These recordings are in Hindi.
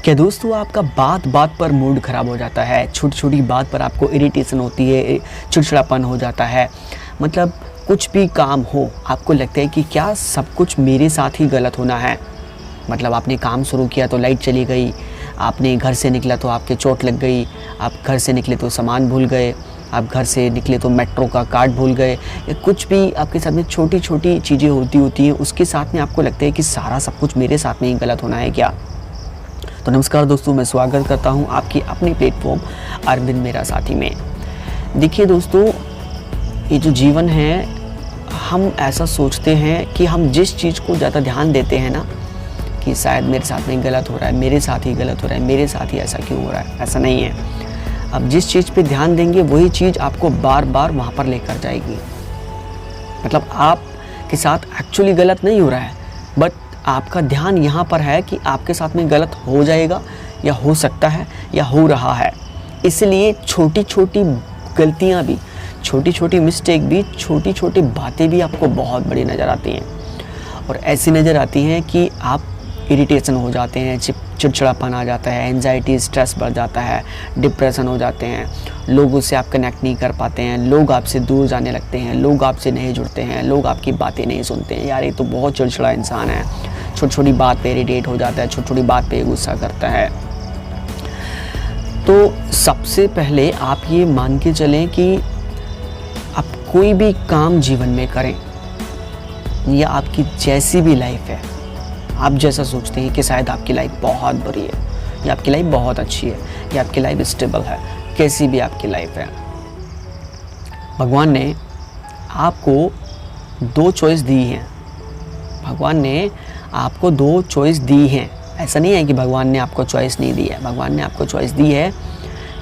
क्या दोस्तों आपका बात बात पर मूड ख़राब हो जाता है, छोटी छोटी बात पर आपको इरिटेशन होती है, चिड़चिड़ापन हो जाता है। मतलब कुछ भी काम हो आपको लगता है कि क्या सब कुछ मेरे साथ ही गलत होना है। मतलब आपने काम शुरू किया तो लाइट चली गई, आपने घर से निकला तो आपके चोट लग गई, आप घर से निकले तो सामान भूल गए, आप घर से निकले तो मेट्रो का कार्ड भूल गए, या कुछ भी आपके साथ में छोटी छोटी चीज़ें होती हैं, उसके साथ में आपको लगता है कि सारा सब कुछ मेरे साथ में ही गलत होना है क्या। तो नमस्कार दोस्तों, मैं स्वागत करता हूं आपकी अपनी प्लेटफॉर्म अरविंद मेरा साथी में। देखिए दोस्तों, ये जो जीवन है, हम ऐसा सोचते हैं कि हम जिस चीज़ को ज़्यादा ध्यान देते हैं ना, कि शायद मेरे साथ में गलत हो रहा है, मेरे साथ ही गलत हो रहा है, मेरे साथ ही ऐसा क्यों हो रहा है, ऐसा नहीं है। अब जिस चीज़ पे ध्यान देंगे वही चीज़ आपको बार बार वहाँ पर लेकर जाएगी। मतलब आपके साथ एक्चुअली गलत नहीं हो रहा है, बट आपका ध्यान यहाँ पर है कि आपके साथ में गलत हो जाएगा, या हो सकता है, या हो रहा है। इसलिए छोटी छोटी गलतियाँ भी, छोटी छोटी मिस्टेक भी, छोटी छोटी बातें भी आपको बहुत बड़ी नज़र आती हैं, और ऐसी नज़र आती हैं कि आप इरिटेशन हो जाते हैं, चिड़चिड़ापन आ जाता है, एंजाइटी, स्ट्रेस बढ़ जाता है, डिप्रेशन हो जाते हैं, लोगों से आप कनेक्ट नहीं कर पाते हैं, लोग आपसे दूर जाने लगते हैं, लोग आपसे नहीं जुड़ते हैं, लोग आपकी बातें नहीं सुनते हैं। यार ये तो बहुत चिड़चिड़ा इंसान है, छोटी छोटी बात पे इरिटेट हो जाता है, छोटी छोटी बात पे गुस्सा करता है। तो सबसे पहले आप ये मान के चलें कि आप कोई भी काम जीवन में करें, या आपकी जैसी भी लाइफ है, आप जैसा सोचते हैं कि शायद आपकी लाइफ बहुत बुरी है, या आपकी लाइफ बहुत अच्छी है, या आपकी लाइफ स्टेबल है, कैसी भी आपकी लाइफ है, भगवान ने आपको दो चॉइस दी हैं। भगवान ने आपको दो चॉइस दी हैं। ऐसा नहीं है कि भगवान ने आपको चॉइस नहीं दी है। भगवान ने आपको चॉइस दी है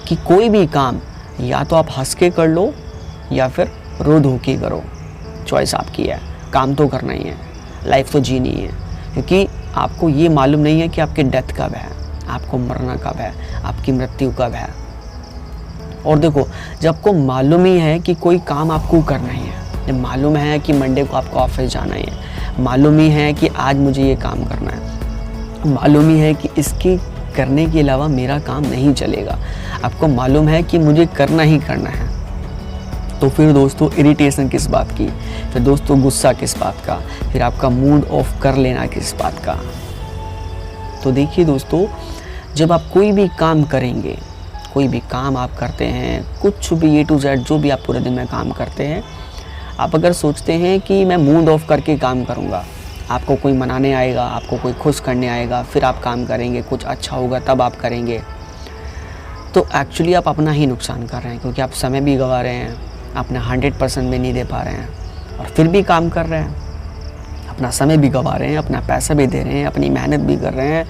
कि कोई भी काम या तो आप हंस के कर लो, या फिर रो धो के करो। चॉइस आपकी है, काम तो करना ही है, लाइफ तो जीनी है। क्योंकि आपको ये मालूम नहीं है कि आपकी डेथ कब है, आपको मरना कब है, आपकी मृत्यु कब है। और देखो, जब आपको मालूम ही है कि कोई काम आपको करना ही है, जब मालूम है कि मंडे को आपको ऑफिस जाना ही है, मालूम ही है कि आज मुझे ये काम करना है, मालूम ही है कि इसके करने के अलावा मेरा काम नहीं चलेगा, आपको मालूम है कि मुझे करना ही करना है, तो फिर दोस्तों इरिटेशन किस बात की, फिर दोस्तों गुस्सा किस बात का, फिर आपका मूड ऑफ कर लेना किस बात का। तो देखिए दोस्तों, जब आप कोई भी काम करेंगे, कोई भी काम आप करते हैं, कुछ भी A to Z जो भी आप पूरे दिन में काम करते हैं, आप अगर सोचते हैं कि मैं मूड ऑफ करके काम करूँगा, आपको कोई मनाने आएगा, आपको कोई खुश करने आएगा, फिर आप काम करेंगे, कुछ अच्छा होगा तब आप करेंगे, तो एक्चुअली आप अपना ही नुकसान कर रहे हैं। क्योंकि आप समय भी गंवा रहे हैं, अपना 100% भी नहीं दे पा रहे हैं, और फिर भी काम कर रहे हैं, अपना समय भी गंवा रहे हैं, अपना पैसा भी दे रहे हैं, अपनी मेहनत भी कर रहे हैं,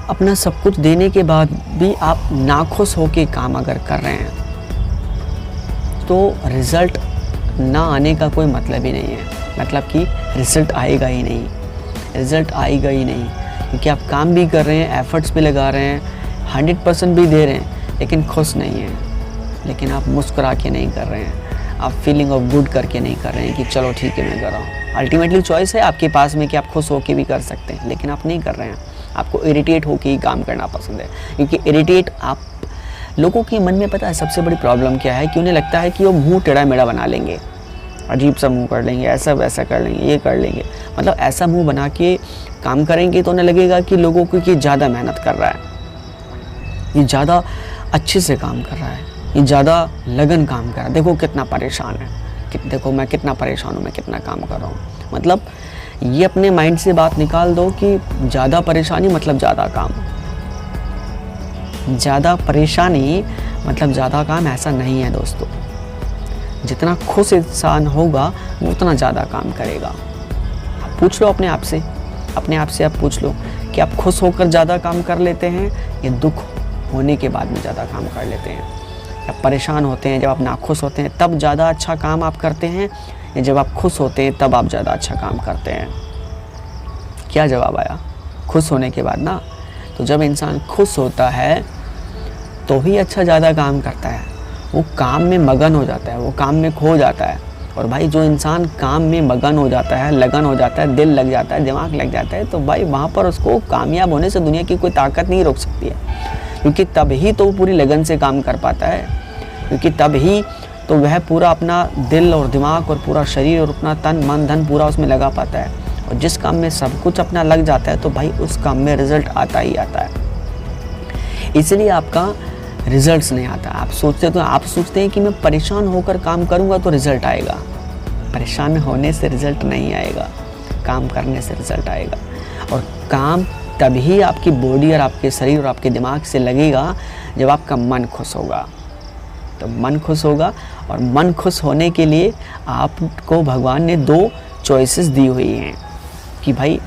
अपना सब कुछ देने के बाद भी आप नाखुश होके काम अगर कर रहे हैं, तो रिज़ल्ट ना आने का कोई मतलब ही नहीं है। मतलब कि रिज़ल्ट आएगा ही नहीं, रिज़ल्ट आएगा ही नहीं। क्योंकि आप काम भी कर रहे हैं, एफर्ट्स भी लगा रहे हैं, 100% भी दे रहे हैं, लेकिन खुश नहीं हैं, लेकिन आप मुस्कुरा के नहीं कर रहे हैं, आप फीलिंग ऑफ गुड करके नहीं कर रहे हैं कि चलो ठीक है मैं कर रहा हूँ। अल्टीमेटली चॉइस है आपके पास में कि आप खुश होके भी कर सकते हैं, लेकिन आप नहीं कर रहे हैं। आपको इरिटेट होके ही काम करना पसंद है। क्योंकि इरिटेट आप लोगों के मन में, पता है सबसे बड़ी प्रॉब्लम क्या है, कि उन्हें लगता है कि वो मुँह टेढ़ा मेढ़ा बना लेंगे, अजीब सा मुँह कर लेंगे, ऐसा वैसा कर लेंगे, ये कर लेंगे। मतलब ऐसा मुँह बना के काम करेंगे तो उन्हें लगेगा कि लोगों को कि ज़्यादा मेहनत कर रहा है, ये ज़्यादा अच्छे से काम कर रहा है, ये ज़्यादा लगन काम कर रहा है, देखो कितना परेशान है, देखो मैं कितना परेशान हूँ, मैं कितना काम कर रहा हूँ। मतलब ये अपने माइंड से बात निकाल दो कि ज़्यादा परेशानी मतलब ज़्यादा काम, ज़्यादा परेशानी मतलब ज़्यादा काम, ऐसा नहीं है दोस्तों। जितना खुश इंसान होगा वो उतना ज़्यादा काम करेगा। आप पूछ लो अपने आप से आप पूछ लो कि आप खुश होकर ज़्यादा काम कर लेते हैं, या दुख होने के बाद में ज़्यादा काम कर लेते हैं। जब परेशान होते हैं, जब आप नाखुश होते हैं, तब ज़्यादा अच्छा काम आप करते हैं, या जब आप खुश होते हैं तब आप ज़्यादा अच्छा काम करते हैं। क्या जवाब आया? खुश होने के बाद ना। तो जब इंसान खुश होता है तो ही अच्छा ज़्यादा काम करता है, वो काम में मगन हो जाता है, वो काम में खो जाता है, और भाई जो इंसान काम में मगन हो जाता है, लगन हो जाता है, दिल लग जाता है, दिमाग लग जाता है, तो भाई वहाँ पर उसको कामयाब होने से दुनिया की कोई ताकत नहीं रोक सकती है। क्योंकि तब ही तो पूरी लगन से काम कर पाता है, क्योंकि तब ही तो वह पूरा अपना दिल और दिमाग और पूरा शरीर और अपना तन मन धन पूरा उसमें लगा पाता है। और जिस काम में सब कुछ अपना लग जाता है तो भाई उस काम में रिजल्ट आता ही आता है। इसलिए आपका रिजल्ट्स नहीं आता। आप सोचते हैं कि मैं परेशान होकर काम करूँगा तो रिजल्ट आएगा। परेशान होने से रिजल्ट नहीं आएगा, काम करने से रिजल्ट आएगा। और काम तभी आपकी बॉडी और आपके शरीर और आपके दिमाग से लगेगा जब आपका मन खुश होगा। तो मन खुश होगा, और मन खुश होने के लिए आपको भगवान ने 2 चॉइसेस दी हुई हैं कि भाई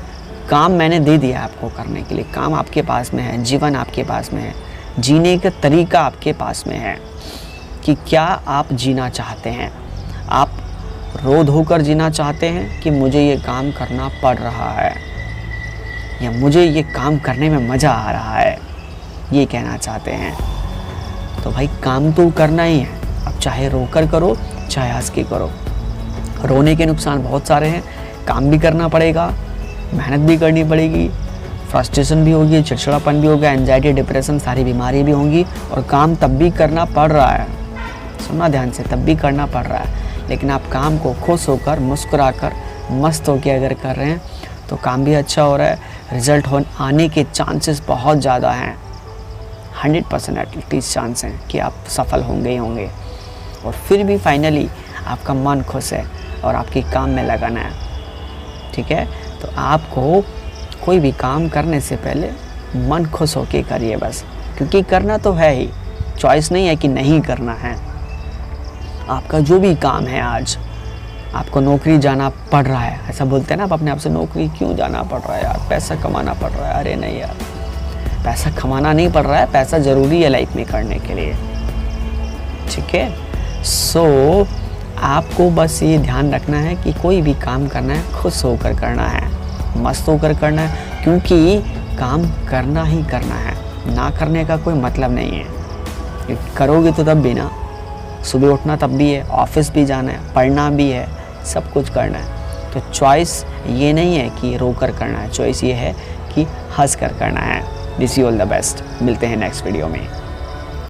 काम मैंने दे दिया आपको करने के लिए। काम आपके पास में है, जीवन आपके पास में है, जीने का तरीका आपके पास में है कि क्या आप जीना चाहते हैं। आप रो धोकर जीना चाहते हैं कि मुझे ये काम करना पड़ रहा है, या मुझे ये काम करने में मज़ा आ रहा है, ये कहना चाहते हैं। तो भाई काम तो करना ही है। अब चाहे रोकर करो, चाहे हंस के करो। रोने के नुकसान बहुत सारे हैं। काम भी करना पड़ेगा, मेहनत भी करनी पड़ेगी, फ्रस्ट्रेशन भी होगी, चिड़चिड़ापन भी होगा, एंजाइटी, डिप्रेशन, सारी बीमारी भी होंगी। और काम तब भी करना पड़ रहा है, सुनना ध्यान से, तब भी करना पड़ रहा है। लेकिन आप काम को खुश होकर, मुस्कुराकर, मस्त होकर अगर कर रहे हैं तो काम भी अच्छा हो रहा है। रिजल्ट आने के चांसेस बहुत ज़्यादा हैं। 100% एटलीस्ट चांस हैं कि आप सफल होंगे ही होंगे। और फिर भी फाइनली आपका मन खुश है और आपकी काम में लगन है। ठीक है, तो आपको कोई भी काम करने से पहले मन खुश होके करिए बस, क्योंकि करना तो है ही, चॉइस नहीं है कि नहीं करना है। आपका जो भी काम है, आज आपको नौकरी जाना पड़ रहा है, ऐसा बोलते हैं ना आप अपने आप से, नौकरी क्यों जाना पड़ रहा है यार, पैसा कमाना पड़ रहा है। अरे नहीं यार, पैसा कमाना नहीं पड़ रहा है, पैसा ज़रूरी है लाइफ में करने के लिए। ठीक है, सो आपको बस ये ध्यान रखना है कि कोई भी काम करना है खुश होकर करना है, मस्त होकर करना है, क्योंकि काम करना ही करना है, ना करने का कोई मतलब नहीं है। करोगे तो तब भी ना, सुबह उठना तब भी है, ऑफिस भी जाना है, पढ़ना भी है, सब कुछ करना है। तो चॉइस ये नहीं है कि रोकर करना है, चॉइस ये है कि हंस कर करना है। Wish you all the best. मिलते हैं नेक्स्ट वीडियो में।